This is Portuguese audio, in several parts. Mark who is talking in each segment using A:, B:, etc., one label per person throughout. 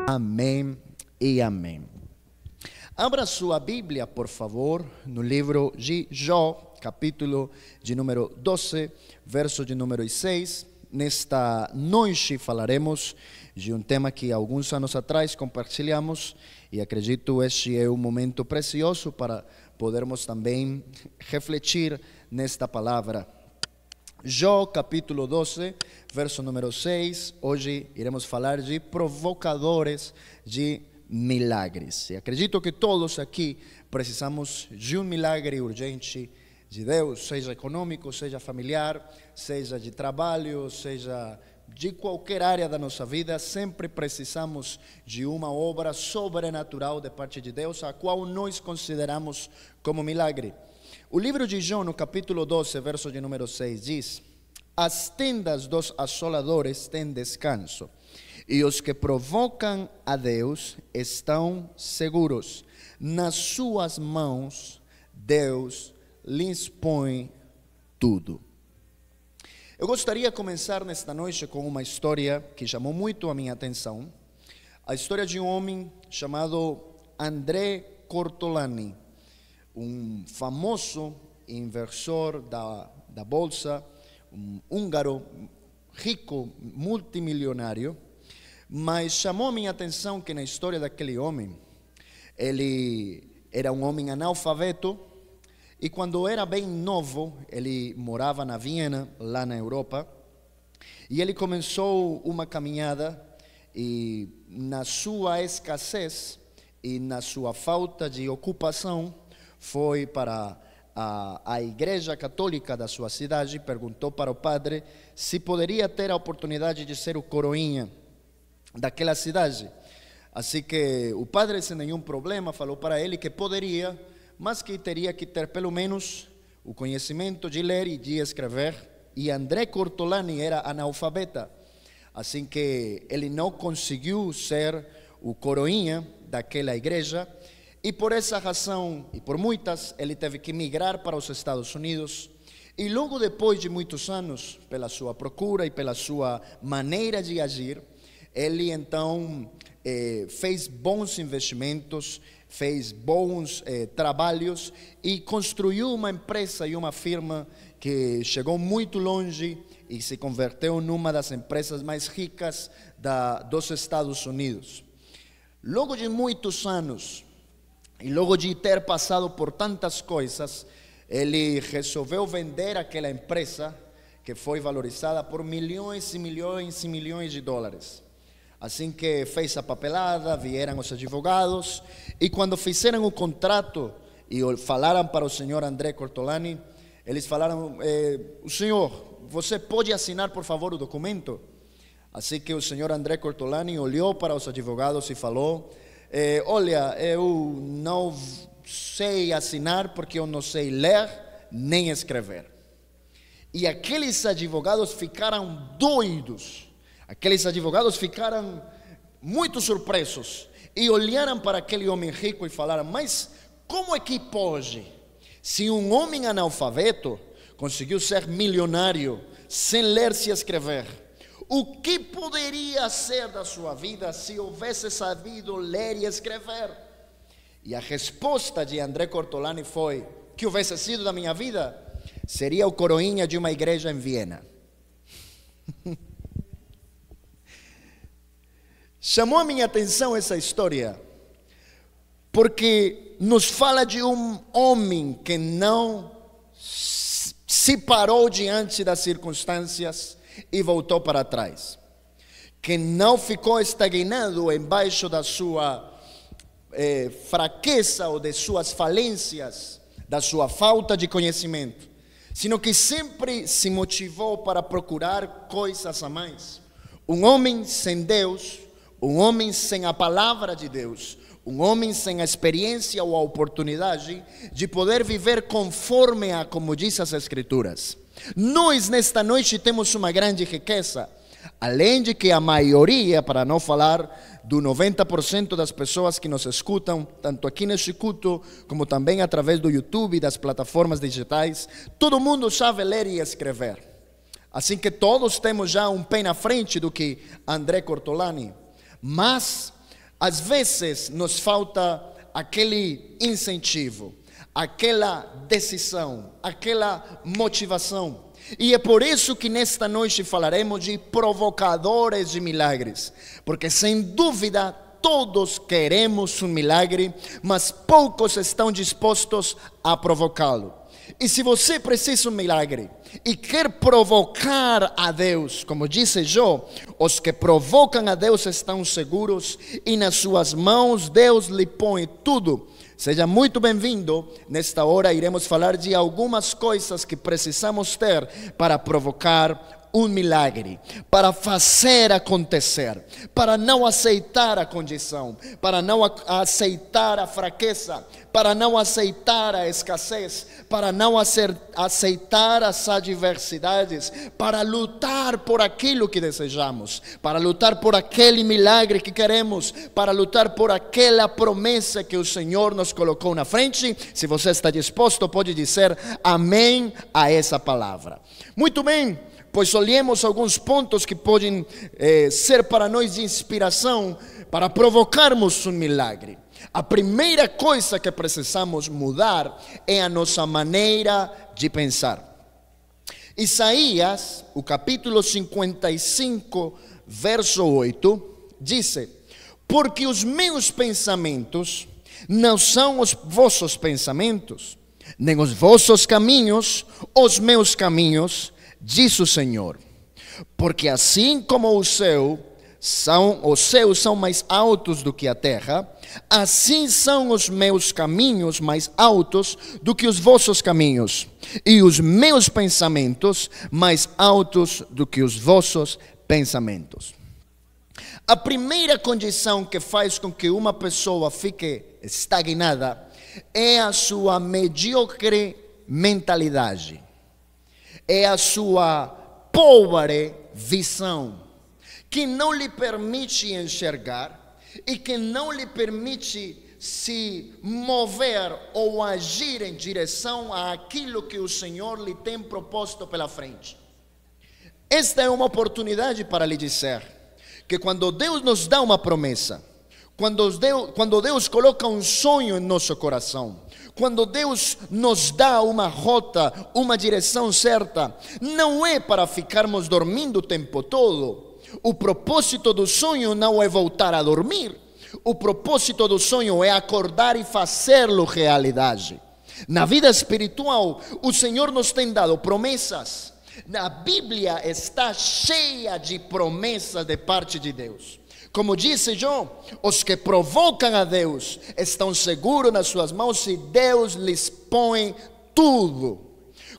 A: Amém e amém. Abra sua Bíblia, por favor, no livro de Jó, capítulo de número 12, verso de número 6. Nesta noite falaremos de um tema que alguns anos atrás compartilhamos e acredito este é um momento precioso para podermos também refletir nesta palavra. Jó capítulo 12, verso número 6, hoje iremos falar de provocadores de milagres. E acredito que todos aqui precisamos de um milagre urgente de Deus, seja econômico, seja familiar, seja de trabalho, seja de qualquer área da nossa vida, sempre precisamos de uma obra sobrenatural de parte de Deus, a qual nós consideramos como milagre. O livro de Jó, no capítulo 12, verso de número 6, diz: as tendas dos assoladores têm descanso, e os que provocam a Deus estão seguros. Nas suas mãos, Deus lhes põe tudo. Eu gostaria de começar nesta noite com uma história que chamou muito a minha atenção. A história de um homem chamado André Cortolani, um famoso inversor da bolsa, um húngaro rico, multimilionário, mas chamou a minha atenção que na história daquele homem, ele era um homem analfabeto e quando era bem novo, ele morava na Viena, lá na Europa, e ele começou uma caminhada e na sua escassez e na sua falta de ocupação, foi para a igreja católica da sua cidade, perguntou para o padre se poderia ter a oportunidade de ser o coroinha daquela cidade. Assim que o padre, sem nenhum problema, falou para ele que poderia, mas que teria que ter pelo menos o conhecimento de ler e de escrever, e André Cortolani era analfabeta, assim que ele não conseguiu ser o coroinha daquela igreja. E por essa razão, e por muitas, ele teve que migrar para os Estados Unidos. E logo depois de muitos anos, pela sua procura e pela sua maneira de agir, ele então fez bons investimentos, fez bons trabalhos e construiu uma empresa e uma firma que chegou muito longe e se converteu numa das empresas mais ricas dos Estados Unidos. Logo de muitos anos, e logo de ter passado por tantas coisas, ele resolveu vender aquela empresa que foi valorizada por milhões e milhões e milhões de dólares. Assim que fez a papelada, vieram os advogados e quando fizeram o contrato e falaram para o senhor André Cortolani, eles falaram: o senhor, você pode assinar por favor o documento? Assim que o senhor André Cortolani olhou para os advogados e falou: olha, eu não sei assinar porque eu não sei ler nem escrever. E aqueles advogados ficaram doidos, aqueles advogados ficaram muito surpresos e olharam para aquele homem rico e falaram: mas como é que pode? Se um homem analfabeto conseguiu ser milionário sem ler e escrever, o que poderia ser da sua vida se houvesse sabido ler e escrever? E a resposta de André Cortolani foi: que houvesse sido da minha vida? Seria o coroinha de uma igreja em Viena. Chamou a minha atenção essa história, porque nos fala de um homem que não se parou diante das circunstâncias e voltou para trás, que não ficou estagnado embaixo da sua fraqueza ou de suas falências, da sua falta de conhecimento, sino que sempre se motivou para procurar coisas a mais. Um homem sem Deus, um homem sem a palavra de Deus, um homem sem a experiência ou a oportunidade de poder viver conforme a como diz as Escrituras. Nós nesta noite temos uma grande riqueza, além de que a maioria, para não falar do 90% das pessoas que nos escutam, tanto aqui neste culto, como também através do YouTube e das plataformas digitais, todo mundo sabe ler e escrever. Assim que todos temos já um pé na frente do que André Cortolani. Mas às vezes nos falta aquele incentivo, aquela decisão, aquela motivação. E é por isso que nesta noite falaremos de provocadores de milagres, porque sem dúvida todos queremos um milagre, mas poucos estão dispostos a provocá-lo. E se você precisa de um milagre e quer provocar a Deus, como disse Jó, os que provocam a Deus estão seguros e nas suas mãos Deus lhe põe tudo. Seja muito bem-vindo. Nesta hora iremos falar de algumas coisas que precisamos ter para provocar um milagre, para fazer acontecer, para não aceitar a condição, para não aceitar a fraqueza, para não aceitar a escassez, para não aceitar as adversidades, para lutar por aquilo que desejamos, para lutar por aquele milagre que queremos, para lutar por aquela promessa que o Senhor nos colocou na frente. Se você está disposto, pode dizer amém a essa palavra. Muito bem. Pois olhemos alguns pontos que podem ser para nós de inspiração para provocarmos um milagre. A primeira coisa que precisamos mudar é a nossa maneira de pensar. Isaías, o capítulo 55, verso 8, diz: porque os meus pensamentos não são os vossos pensamentos, nem os vossos caminhos, os meus caminhos, diz o Senhor. Porque assim como os céus são mais altos do que a terra, assim são os meus caminhos mais altos do que os vossos caminhos, e os meus pensamentos mais altos do que os vossos pensamentos. A primeira condição que faz com que uma pessoa fique estagnada é a sua medíocre mentalidade. É a sua pobre visão, que não lhe permite enxergar e que não lhe permite se mover ou agir em direção àquilo que o Senhor lhe tem proposto pela frente. Esta é uma oportunidade para lhe dizer que quando Deus nos dá uma promessa, quando Deus coloca um sonho em nosso coração, quando Deus nos dá uma rota, uma direção certa, não é para ficarmos dormindo o tempo todo. O propósito do sonho não é voltar a dormir. O propósito do sonho é acordar e fazê-lo realidade. Na vida espiritual, o Senhor nos tem dado promessas. A Bíblia está cheia de promessas de parte de Deus. Como disse Jó, os que provocam a Deus estão seguros nas suas mãos e Deus lhes põe tudo.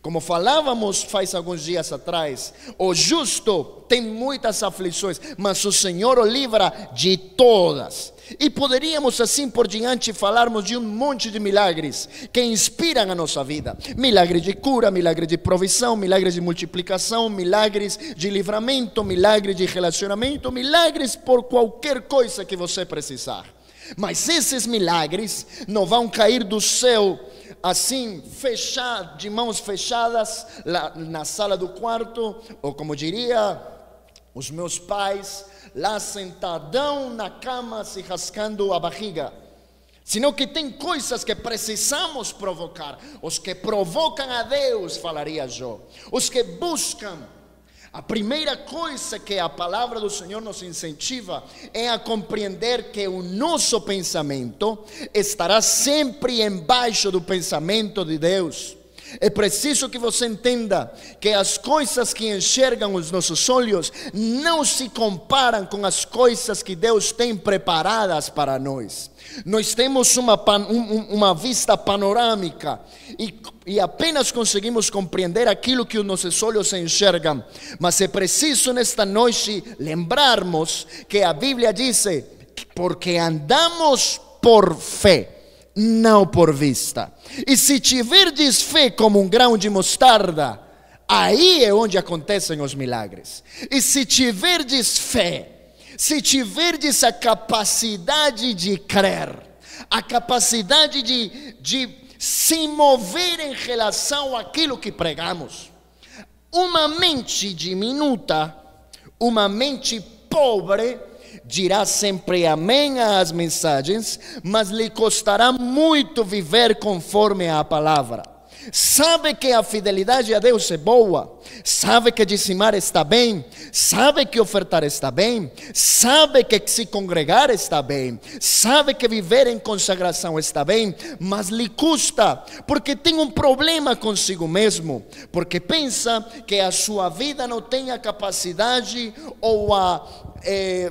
A: Como falávamos faz alguns dias atrás, o justo tem muitas aflições, mas o Senhor o livra de todas. E poderíamos assim por diante falarmos de um monte de milagres que inspiram a nossa vida. Milagres de cura, milagres de provisão, milagres de multiplicação, milagres de livramento, milagres de relacionamento, milagres por qualquer coisa que você precisar. Mas esses milagres não vão cair do céu assim, fechado, de mãos fechadas lá na sala do quarto, ou como diria os meus pais, lá sentadão na cama se rascando a barriga. Senão que tem coisas que precisamos provocar. Os que provocam a Deus, falaria Jó, os que buscam. A primeira coisa que a palavra do Senhor nos incentiva é a compreender que o nosso pensamento estará sempre embaixo do pensamento de Deus. É preciso que você entenda que as coisas que enxergam os nossos olhos não se comparam com as coisas que Deus tem preparadas para nós. Nós temos uma vista panorâmica e apenas conseguimos compreender aquilo que os nossos olhos enxergam. Mas é preciso nesta noite lembrarmos que a Bíblia diz: porque andamos por fé, não por vista. E se tiverdes fé como um grão de mostarda, aí é onde acontecem os milagres. E se tiverdes fé, se tiverdes a capacidade de crer, a capacidade de se mover em relação àquilo que pregamos, uma mente diminuta, uma mente pobre, dirá sempre amém às mensagens, mas lhe custará muito viver conforme a palavra. Sabe que a fidelidade a Deus é boa, sabe que dizimar está bem, sabe que ofertar está bem, sabe que se congregar está bem, sabe que viver em consagração está bem, mas lhe custa, porque tem um problema consigo mesmo, porque pensa que a sua vida não tem a capacidade ou a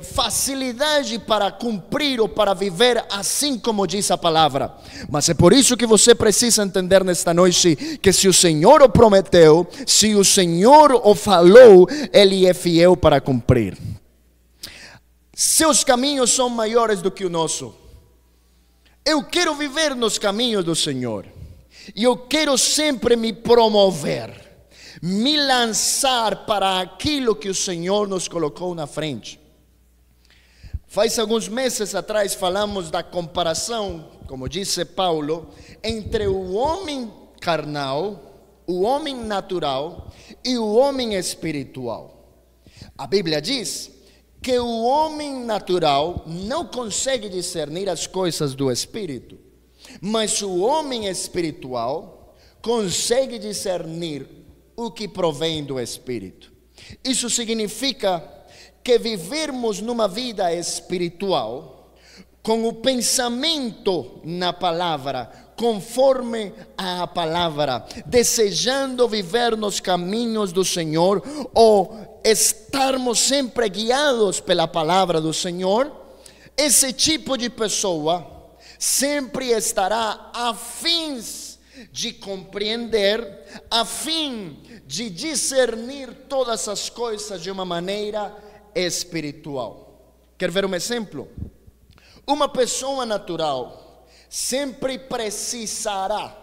A: facilidade para cumprir ou para viver assim como diz a palavra. Mas é por isso que você precisa entender nesta noite que se o Senhor o prometeu, se o Senhor o falou, Ele é fiel para cumprir. Seus caminhos são maiores do que o nosso. Eu quero viver nos caminhos do Senhor, e eu quero sempre me promover, me lançar para aquilo que o Senhor nos colocou na frente. Faz alguns meses atrás falamos da comparação, como disse Paulo, entre o homem carnal, o homem natural e o homem espiritual. A Bíblia diz que o homem natural não consegue discernir as coisas do Espírito, mas o homem espiritual consegue discernir o que provém do Espírito. Isso significa que vivermos numa vida espiritual com o pensamento na palavra, conforme a palavra, desejando viver nos caminhos do Senhor, ou estarmos sempre guiados pela palavra do Senhor. Esse tipo de pessoa sempre estará a fim de compreender, a fim de discernir todas as coisas de uma maneira espiritual. Quer ver um exemplo? Uma pessoa natural sempre precisará,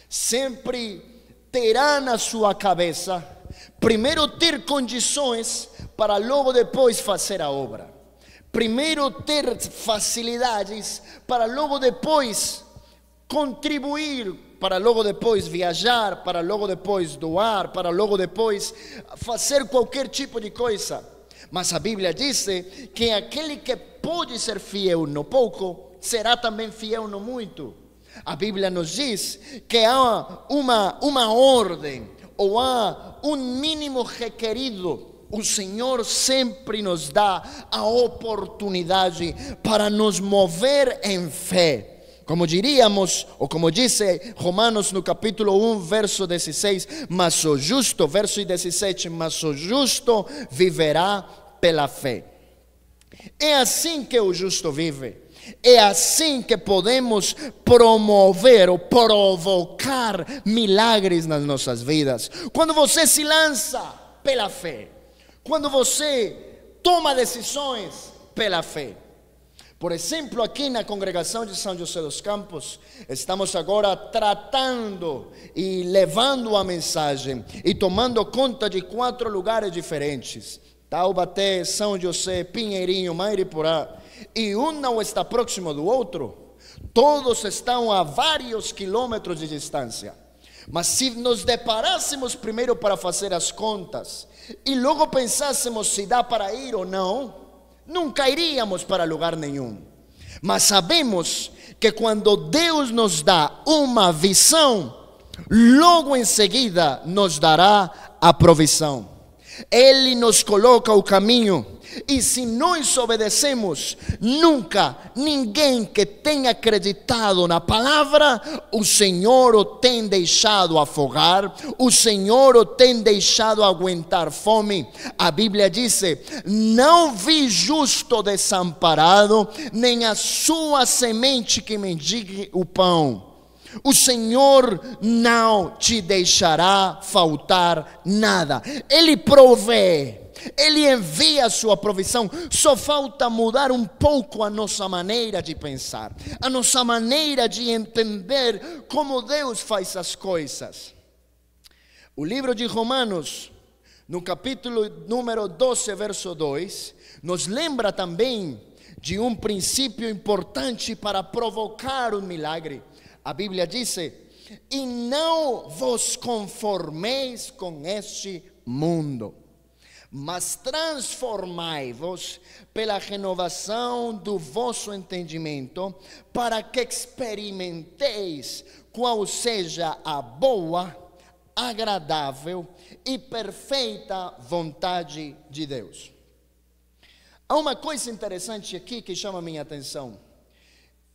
A: sempre terá na sua cabeça, primeiro ter condições para logo depois fazer a obra. Primeiro ter facilidades para logo depois contribuir, para logo depois viajar, para logo depois doar, para logo depois fazer qualquer tipo de coisa. Mas a Bíblia diz que aquele que pode ser fiel no pouco, será também fiel no muito. A Bíblia nos diz que há uma ordem, ou há um mínimo requerido. O Senhor sempre nos dá a oportunidade para nos mover em fé. Como diríamos, ou como dice Romanos no capítulo 1, verso 16, mas o justo, verso 17, mas o justo viverá pela fé. É assim que o justo vive. É assim que podemos promover ou provocar milagres nas nossas vidas. Quando você se lança pela fé, quando você toma decisões pela fé. Por exemplo, aqui na congregação de São José dos Campos, estamos agora tratando e levando a mensagem e tomando conta de 4 lugares diferentes: Taubaté, São José, Pinheirinho, Mairipurá. E um não está próximo do outro. Todos estão a vários quilômetros de distância. Mas se nos deparássemos primeiro para fazer as contas e logo pensássemos se dá para ir ou não, nunca iríamos para lugar nenhum. Mas sabemos que quando Deus nos dá uma visão, logo em seguida nos dará a provisão. Ele nos coloca o caminho. E se nós obedecemos, nunca ninguém que tenha acreditado na palavra, o Senhor o tem deixado afogar, o Senhor o tem deixado aguentar fome. A Bíblia diz: não vi justo desamparado, nem a sua semente que mendigue o pão. O Senhor não te deixará faltar nada. Ele provê. Ele envia a sua provisão. Só falta mudar um pouco a nossa maneira de pensar, a nossa maneira de entender como Deus faz as coisas. O livro de Romanos, no capítulo número 12, verso 2, nos lembra também de um princípio importante para provocar um milagre. A Bíblia diz: e não vos conformeis com este mundo, mas transformai-vos pela renovação do vosso entendimento, para que experimenteis qual seja a boa, agradável e perfeita vontade de Deus. Há uma coisa interessante aqui que chama a minha atenção,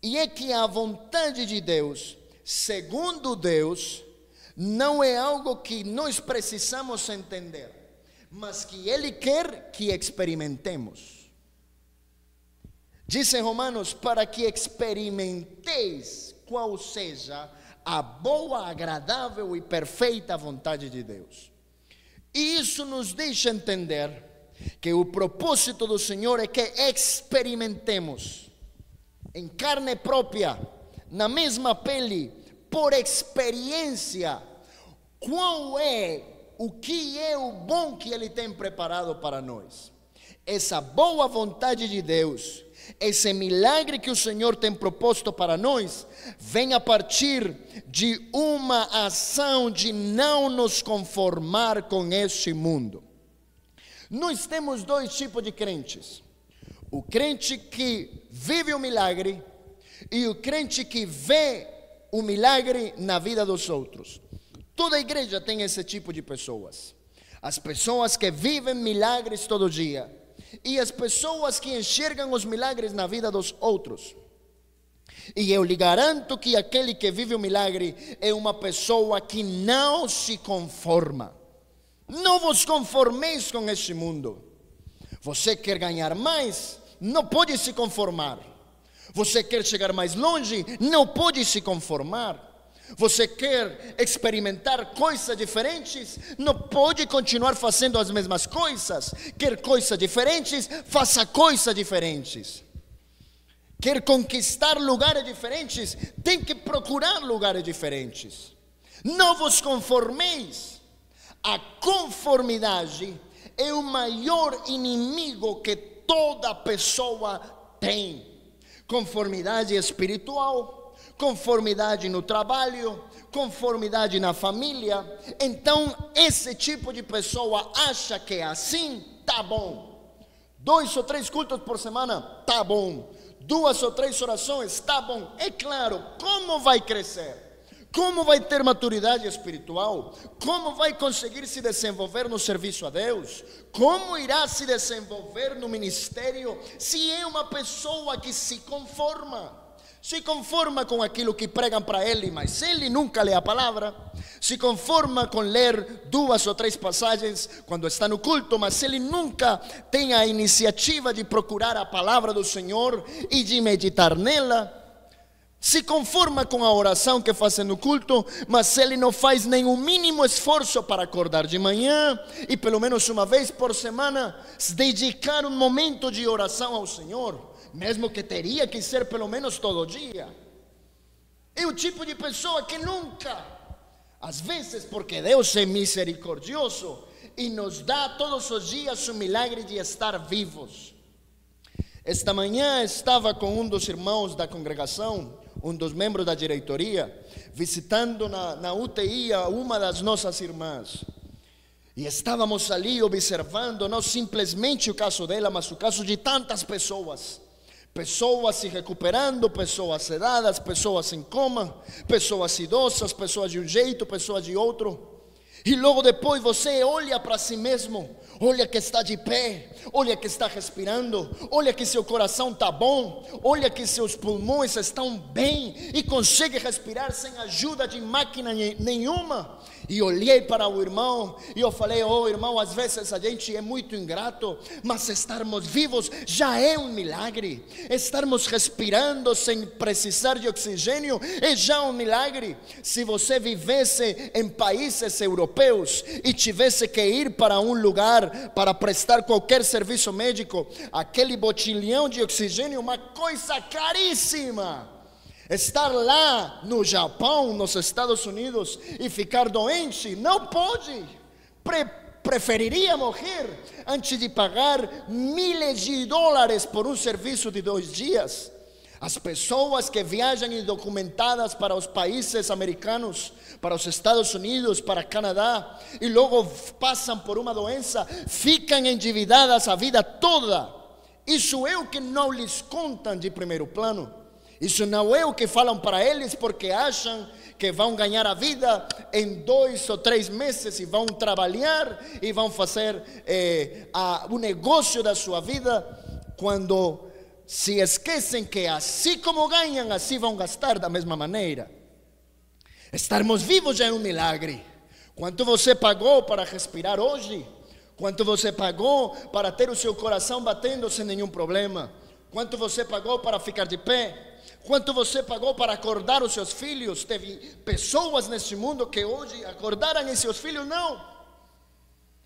A: e é que a vontade de Deus, segundo Deus, não é algo que nós precisamos entender, mas que Ele quer que experimentemos. Diz em Romanos, para que experimenteis qual seja a boa, agradável e perfeita vontade de Deus. E isso nos deixa entender que o propósito do Senhor é que experimentemos em carne própria, na mesma pele, por experiência, qual é o que é o bom que Ele tem preparado para nós. Essa boa vontade de Deus, esse milagre que o Senhor tem proposto para nós, vem a partir de uma ação de não nos conformar com este mundo. Nós temos dois tipos de crentes: o crente que vive o milagre e o crente que vê o milagre na vida dos outros. Toda a igreja tem esse tipo de pessoas: as pessoas que vivem milagres todo dia e as pessoas que enxergam os milagres na vida dos outros. E eu lhe garanto que aquele que vive o milagre é uma pessoa que não se conforma. Não vos conformeis com este mundo. Você quer ganhar mais? Não pode se conformar. Você quer chegar mais longe? Não pode se conformar. Você quer experimentar coisas diferentes? Não pode continuar fazendo as mesmas coisas. Quer coisas diferentes? Faça coisas diferentes. Quer conquistar lugares diferentes? Tem que procurar lugares diferentes. Não vos conformeis. A conformidade é o maior inimigo que toda pessoa tem. Conformidade espiritual, conformidade no trabalho, conformidade na família. Então esse tipo de pessoa acha que assim tá bom. 2 ou 3 cultos por semana, tá bom. 2 ou 3 orações, tá bom. É claro, como vai crescer? Como vai ter maturidade espiritual? Como vai conseguir se desenvolver no serviço a Deus? Como irá se desenvolver no ministério se é uma pessoa que se conforma? Se conforma com aquilo que pregam para ele, mas ele nunca lê a palavra. Se conforma com ler 2 ou 3 passagens quando está no culto, mas ele nunca tem a iniciativa de procurar a palavra do Senhor e de meditar nela. Se conforma com a oração que faz no culto, mas ele não faz nenhum mínimo esforço para acordar de manhã e pelo menos uma vez por semana dedicar um momento de oração ao Senhor, mesmo que teria que ser pelo menos todo dia. É o tipo de pessoa que nunca, às vezes porque Deus é misericordioso e nos dá todos os dias o milagre de estar vivos. Esta manhã estava com um dos irmãos da congregação, um dos membros da diretoria, visitando na UTI uma das nossas irmãs. E estávamos ali observando não simplesmente o caso dela, mas o caso de tantas pessoas. Pessoas se recuperando, pessoas sedadas, pessoas em coma, pessoas idosas, pessoas de um jeito, pessoas de outro. E logo depois você olha para si mesmo, olha que está de pé, olha que está respirando, olha que seu coração está bom, olha que seus pulmões estão bem e consegue respirar sem ajuda de máquina nenhuma. E olhei para o irmão e eu falei: oh irmão, às vezes a gente é muito ingrato, mas estarmos vivos já é um milagre. Estarmos respirando sem precisar de oxigênio é já um milagre. Se você vivesse em países europeus e tivesse que ir para um lugar para prestar qualquer serviço médico, aquele botilhão de oxigênio é uma coisa caríssima. Estar lá no Japão, nos Estados Unidos e ficar doente, não pode. Preferiria morrer antes de pagar $1000 por um serviço de 2 dias. As pessoas que viajam indocumentadas para os países americanos, para os Estados Unidos, para Canadá, e logo passam por uma doença, ficam endividadas a vida toda. Isso é o que não lhes contam de primeiro plano. Isso não é o que falam para eles, porque acham que vão ganhar a vida em 2 ou 3 meses e vão trabalhar e vão fazer o negócio da sua vida, quando se esquecem que assim como ganham, assim vão gastar da mesma maneira. Estarmos vivos já é um milagre. Quanto você pagou para respirar hoje? Quanto você pagou para ter o seu coração batendo sem nenhum problema? Quanto você pagou para ficar de pé? Quanto você pagou para acordar os seus filhos? Teve pessoas neste mundo que hoje acordaram e seus filhos não.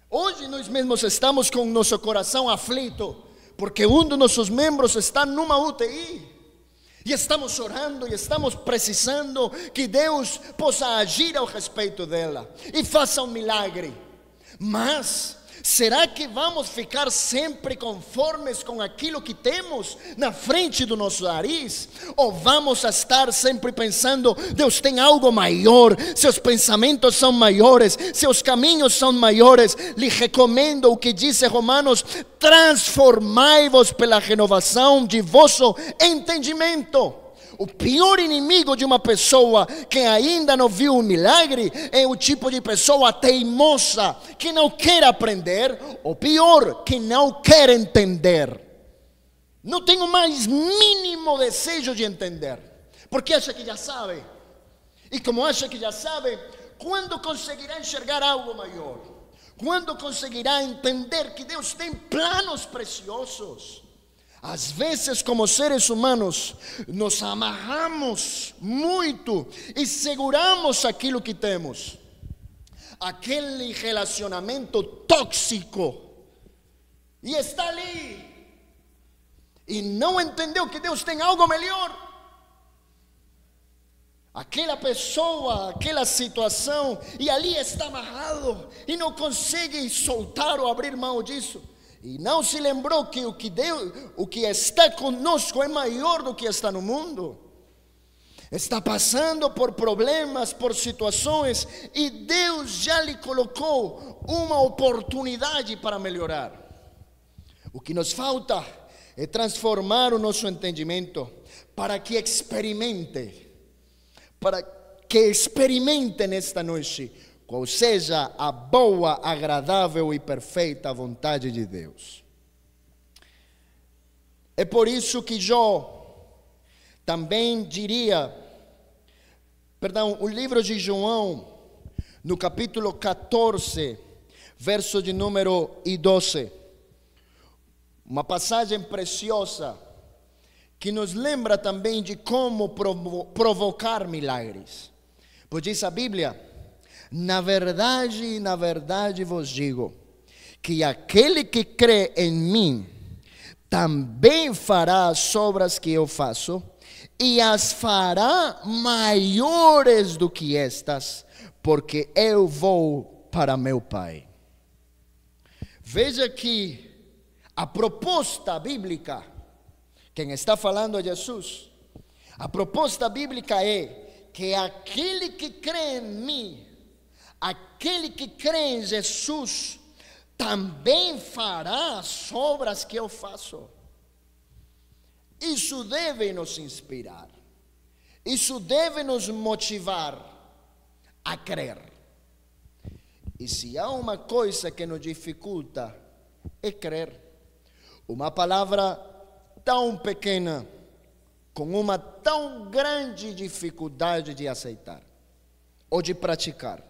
A: Hoje nós mesmos estamos com nosso coração aflito, porque um dos nossos membros está numa UTI. E estamos orando e estamos precisando que Deus possa agir ao respeito dela e faça um milagre. Mas será que vamos ficar sempre conformes com aquilo que temos na frente do nosso nariz? Ou vamos estar sempre pensando, Deus tem algo maior, seus pensamentos são maiores, seus caminhos são maiores? Lhe recomendo o que diz Romanos: transformai-vos pela renovação de vosso entendimento. O pior inimigo de uma pessoa que ainda não viu um milagre é o tipo de pessoa teimosa, que não quer aprender, ou pior, que não quer entender. Não tem o mais mínimo desejo de entender, porque acha que já sabe. E como acha que já sabe, quando conseguirá enxergar algo maior? Quando conseguirá entender que Deus tem planos preciosos? Às vezes, como seres humanos, nos amarramos muito e seguramos aquilo que temos. Aquele relacionamento tóxico, e está ali, e não entendeu que Deus tem algo melhor. Aquela pessoa, aquela situação, e ali está amarrado, e não consegue soltar ou abrir mão disso. E não se lembrou que o que está conosco é maior do que está no mundo. Está passando por problemas, por situações, e Deus já lhe colocou uma oportunidade para melhorar. O que nos falta é transformar o nosso entendimento para que experimente nesta noite qual seja a boa, agradável e perfeita vontade de Deus. É por isso que Jó também diria, o livro de João, no capítulo 14, verso de número 12, uma passagem preciosa, que nos lembra também de como provocar milagres. Pois diz a Bíblia: na verdade vos digo, que aquele que crê em mim, também fará as obras que eu faço, e as fará maiores do que estas, porque eu vou para meu Pai. Veja que a proposta bíblica, quem está falando é Jesus, a proposta bíblica é que aquele que crê em mim, aquele que crê em Jesus, também fará as obras que eu faço. Isso deve nos inspirar, isso deve nos motivar a crer. E se há uma coisa que nos dificulta, é crer. Uma palavra tão pequena, com uma tão grande dificuldade de aceitar ou de praticar.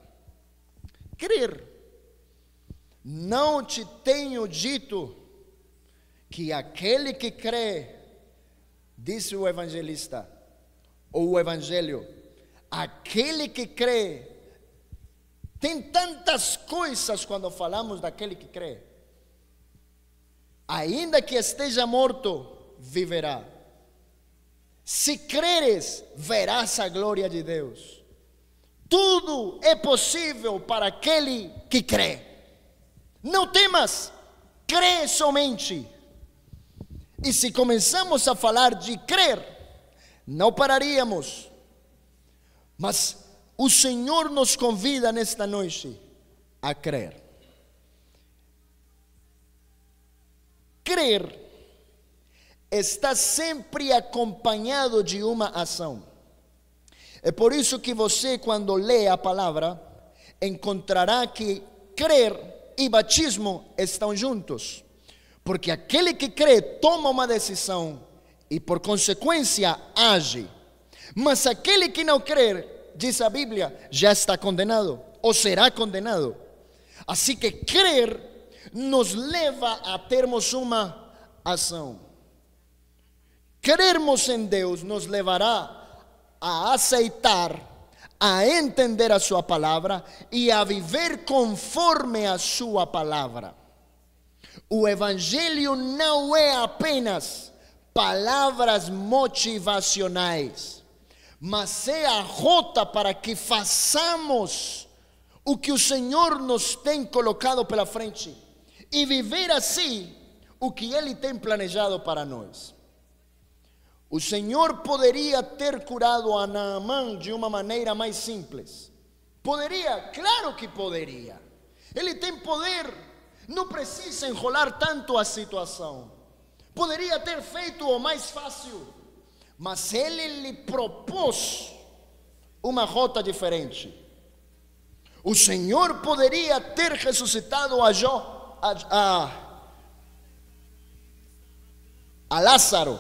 A: Crer. Não te tenho dito que aquele que crê, disse o evangelista, ou o evangelho, aquele que crê, tem tantas coisas quando falamos daquele que crê. Ainda que esteja morto, viverá. Se creres, verás a glória de Deus. Tudo é possível para aquele que crê. Não temas, crê somente. E se começamos a falar de crer, não pararíamos. Mas o Senhor nos convida nesta noite a crer. Crer está sempre acompanhado de uma ação. É por isso que você, quando lê a palavra, encontrará que crer e batismo estão juntos. Porque aquele que crê toma uma decisão e, por consequência, age. Mas aquele que não crê, diz a Bíblia, já está condenado ou será condenado. Assim que crer nos leva a termos uma ação. Crermos em Deus nos levará a aceitar, a entender a sua palavra e a viver conforme a sua palavra. O Evangelho não é apenas palavras motivacionais, mas é a rota para que façamos o que o Senhor nos tem colocado pela frente e viver assim o que Ele tem planejado para nós. O Senhor poderia ter curado a Naamã de uma maneira mais simples. Poderia, claro que poderia. Ele tem poder, não precisa enrolar tanto a situação. Poderia ter feito o mais fácil, mas Ele lhe propôs uma rota diferente. O Senhor poderia ter ressuscitado a Lázaro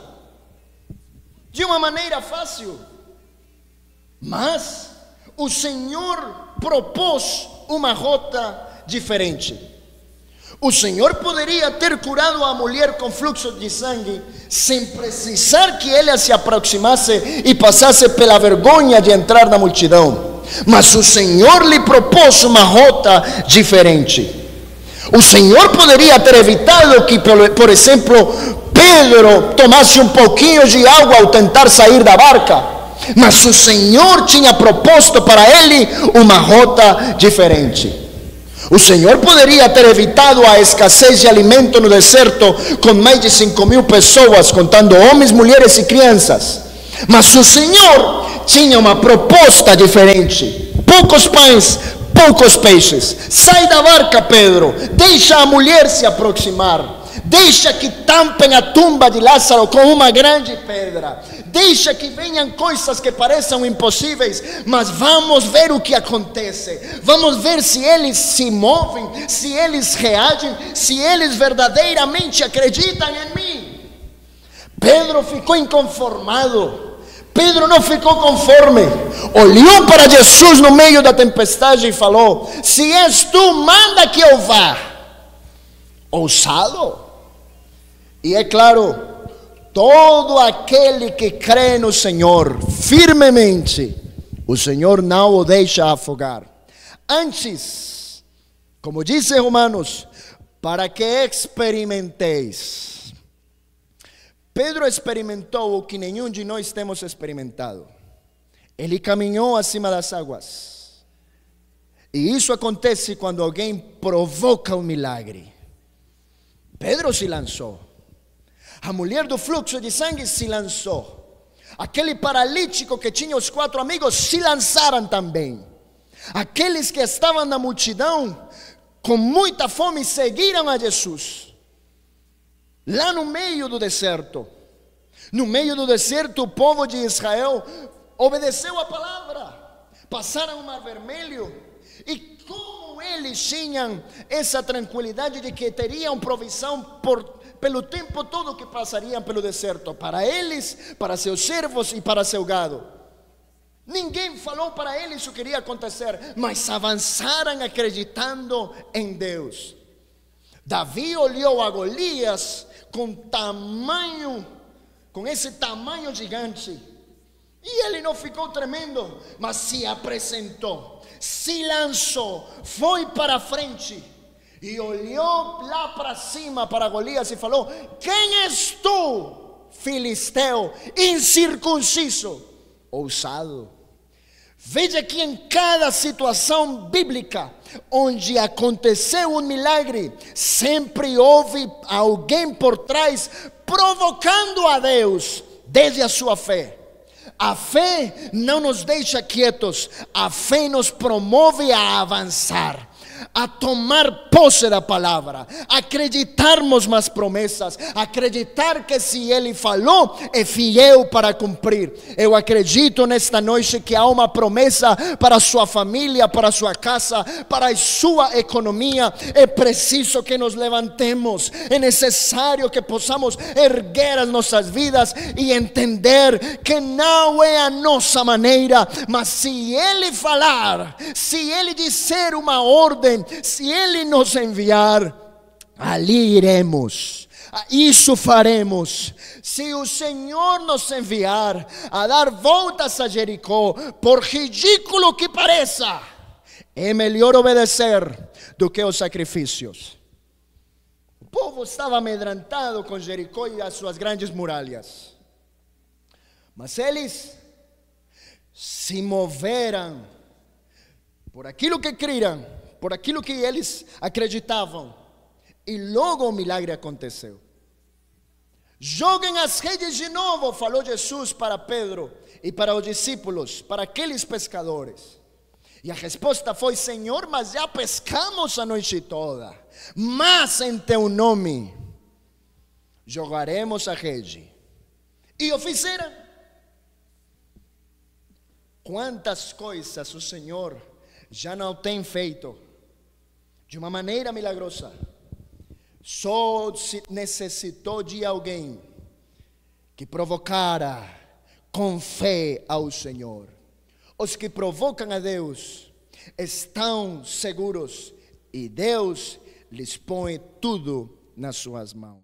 A: de uma maneira fácil, mas o Senhor propôs uma rota diferente. O Senhor poderia ter curado a mulher com fluxo de sangue sem precisar que ela se aproximasse e passasse pela vergonha de entrar na multidão, mas o Senhor lhe propôs uma rota diferente. O Senhor poderia ter evitado que, por exemplo, Pedro tomasse um pouquinho de água ao tentar sair da barca, mas o Senhor tinha proposto para ele uma rota diferente. O Senhor poderia ter evitado a escassez de alimento no deserto com mais de 5.000 pessoas, contando homens, mulheres e crianças, mas o Senhor tinha uma proposta diferente. Poucos pães, poucos peixes. Sai da barca, Pedro, deixa a mulher se aproximar, deixa que tampem a tumba de Lázaro com uma grande pedra, deixa que venham coisas que pareçam impossíveis, mas vamos ver o que acontece, vamos ver se eles se movem, se eles reagem, se eles verdadeiramente acreditam em mim. Pedro ficou inconformado, Pedro não ficou conforme, olhou para Jesus no meio da tempestade e falou: se és tu, manda que eu vá. Ousado. E é claro, todo aquele que crê no Senhor firmemente, o Senhor não o deixa afogar. Antes, como diz Romanos, para que experimenteis. Pedro experimentou o que nenhum de nós temos experimentado. Ele caminhou acima das águas. E isso acontece quando alguém provoca um milagre. Pedro se lançou. A mulher do fluxo de sangue se lançou. Aquele paralítico que tinha os 4 amigos se lançaram também. Aqueles que estavam na multidão com muita fome seguiram a Jesus. Lá no meio do deserto, o povo de Israel obedeceu a palavra, passaram o Mar Vermelho, e como eles tinham essa tranquilidade de que teriam provisão pelo tempo todo que passariam pelo deserto, para eles, para seus servos e para seu gado. Ninguém falou para eles o que iria acontecer, mas avançaram acreditando em Deus. Davi olhou a Golias com esse tamanho gigante, e ele não ficou tremendo, mas se apresentou, se lançou, foi para frente e olhou lá para cima para Golias e falou: quem és tu, filisteu, incircunciso? Ousado. Veja que em cada situação bíblica onde aconteceu um milagre, sempre houve alguém por trás provocando a Deus desde a sua fé. A fé não nos deixa quietos, a fé nos promove a avançar, a tomar posse da palavra, acreditarmos nas promessas, acreditar que se Ele falou, é fiel para cumprir. Eu acredito nesta noite que há uma promessa para a sua família, para a sua casa, para a sua economia. É preciso que nos levantemos, é necessário que possamos erguer as nossas vidas e entender que não é a nossa maneira, mas se Ele falar, se Ele disser uma ordem, se Ele nos enviar, ali iremos, isso faremos. Se o Senhor nos enviar a dar voltas a Jericó, por ridículo que pareça, é melhor obedecer do que os sacrifícios. O povo estava amedrentado com Jericó e as suas grandes muralhas, mas eles se moveram por aquilo que criam, por aquilo que eles acreditavam, e logo o milagre aconteceu. Joguem as redes de novo, falou Jesus para Pedro e para os discípulos, para aqueles pescadores. E a resposta foi: Senhor, mas já pescamos a noite toda, mas em teu nome jogaremos a rede. E o fizeram. Quantas coisas o Senhor já não tem feito de uma maneira milagrosa. Só necessitou de alguém que provocara com fé ao Senhor. Os que provocam a Deus estão seguros e Deus lhes põe tudo nas suas mãos.